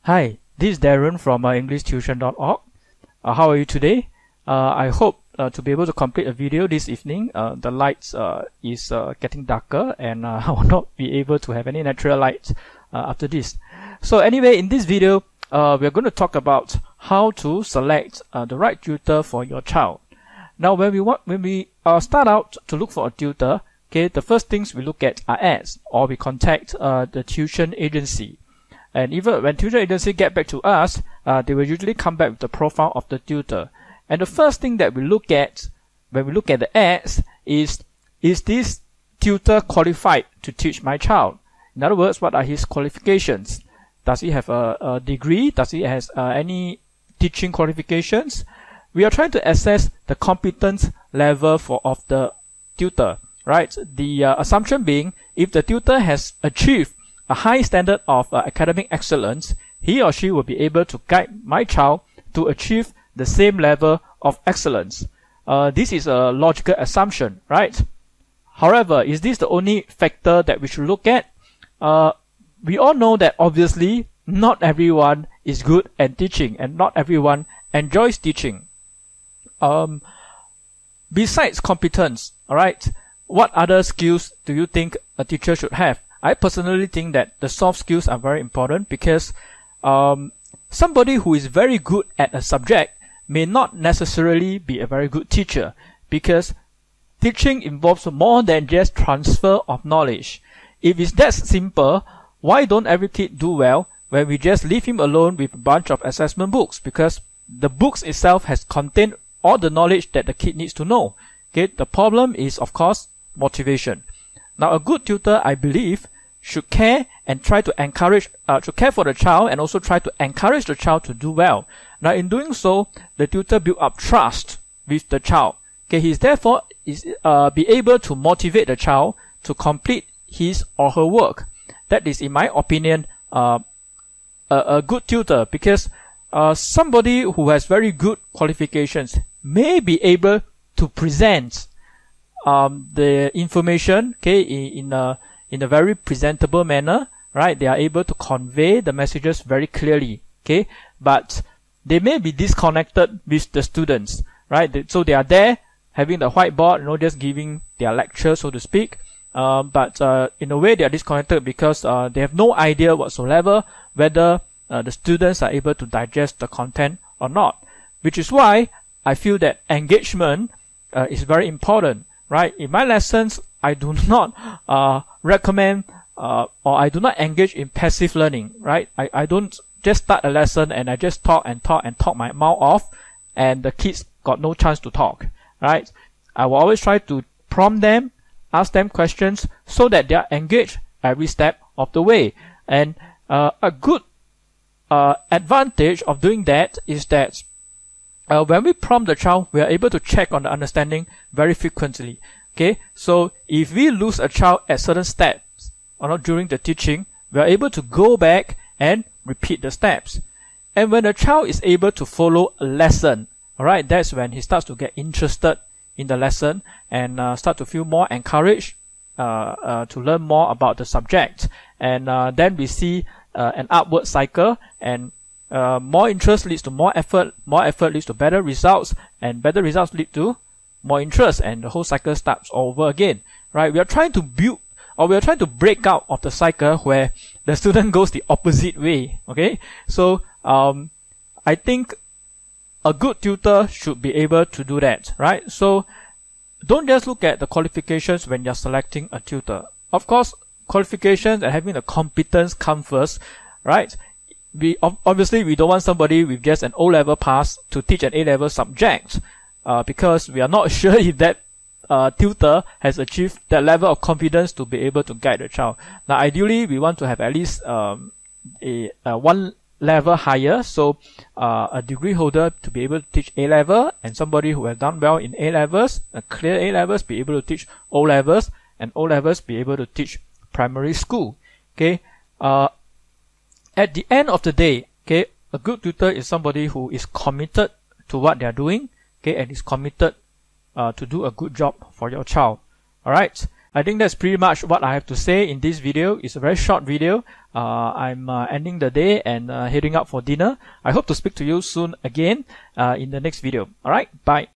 Hi, this is Darren from EnglishTuition.org. How are you today? I hope to be able to complete a video this evening. The lights is getting darker and I will not be able to have any natural light after this. So anyway, in this video, we're going to talk about how to select the right tutor for your child. Now, when we start out to look for a tutor, okay, the first things we look at are ads, or we contact the tuition agency. And even when tuition agency get back to us, they will usually come back with the profile of the tutor. And the first thing that we look at when we look at the ads is this tutor qualified to teach my child? In other words, what are his qualifications? Does he have a degree? Does he have any teaching qualifications? We are trying to assess the competence level of the tutor, right? The assumption being, if the tutor has achieved a high standard of academic excellence, he or she will be able to guide my child to achieve the same level of excellence. This is a logical assumption, right? However, is this the only factor that we should look at? We all know that obviously not everyone is good at teaching and not everyone enjoys teaching. Besides competence, alright, what other skills do you think a teacher should have? I personally think that the soft skills are very important because somebody who is very good at a subject may not necessarily be a very good teacher, because teaching involves more than just transfer of knowledge. If it's that simple, why don't every kid do well when we just leave him alone with a bunch of assessment books? Because the books itself has contained all the knowledge that the kid needs to know. Okay, the problem is, of course, motivation. Now, a good tutor, I believe, should care and try to encourage, should care for the child and also try to encourage the child to do well. Now, in doing so, the tutor build up trust with the child. Okay, he's therefore be able to motivate the child to complete his or her work. That is, in my opinion, a good tutor, because somebody who has very good qualifications may be able to present the information, okay, in a very presentable manner, right? They are able to convey the messages very clearly, okay? But they may be disconnected with the students, right? So they are there having the whiteboard, just giving their lecture, so to speak. But in a way, they are disconnected because they have no idea whatsoever whether the students are able to digest the content or not. Which is why I feel that engagement is very important. Right? In my lessons, I do not recommend or I do not engage in passive learning. Right? I don't just start a lesson and I just talk my mouth off, and the kids got no chance to talk. Right? I will always try to prompt them, ask them questions so that they are engaged every step of the way. And a good advantage of doing that is that when we prompt the child, we are able to check on the understanding very frequently. Okay, so if we lose a child at certain steps or not during the teaching, we are able to go back and repeat the steps. And when the child is able to follow a lesson, alright, that's when he starts to get interested in the lesson and start to feel more encouraged to learn more about the subject. And then we see an upward cycle, and more interest leads to more effort leads to better results, and better results lead to more interest, and the whole cycle starts over again, right? We are trying to build, or we are trying to break out of the cycle where the student goes the opposite way, okay? So, I think a good tutor should be able to do that, right? So, don't just look at the qualifications when you're selecting a tutor. Of course, qualifications and having the competence come first, right? Obviously, we don't want somebody with just an O-level pass to teach an A-level subject, because we are not sure if that tutor has achieved that level of confidence to be able to guide the child. Now, ideally, we want to have at least one level higher, so a degree holder to be able to teach A-level, and somebody who has done well in A-levels, clear A-levels, be able to teach O-levels, and O-levels be able to teach primary school. Okay. At the end of the day, okay, a good tutor is somebody who is committed to what they are doing, okay, and is committed to do a good job for your child. Alright. I think that's pretty much what I have to say in this video. It's a very short video. I'm ending the day and heading out for dinner. I hope to speak to you soon again in the next video. Alright, bye.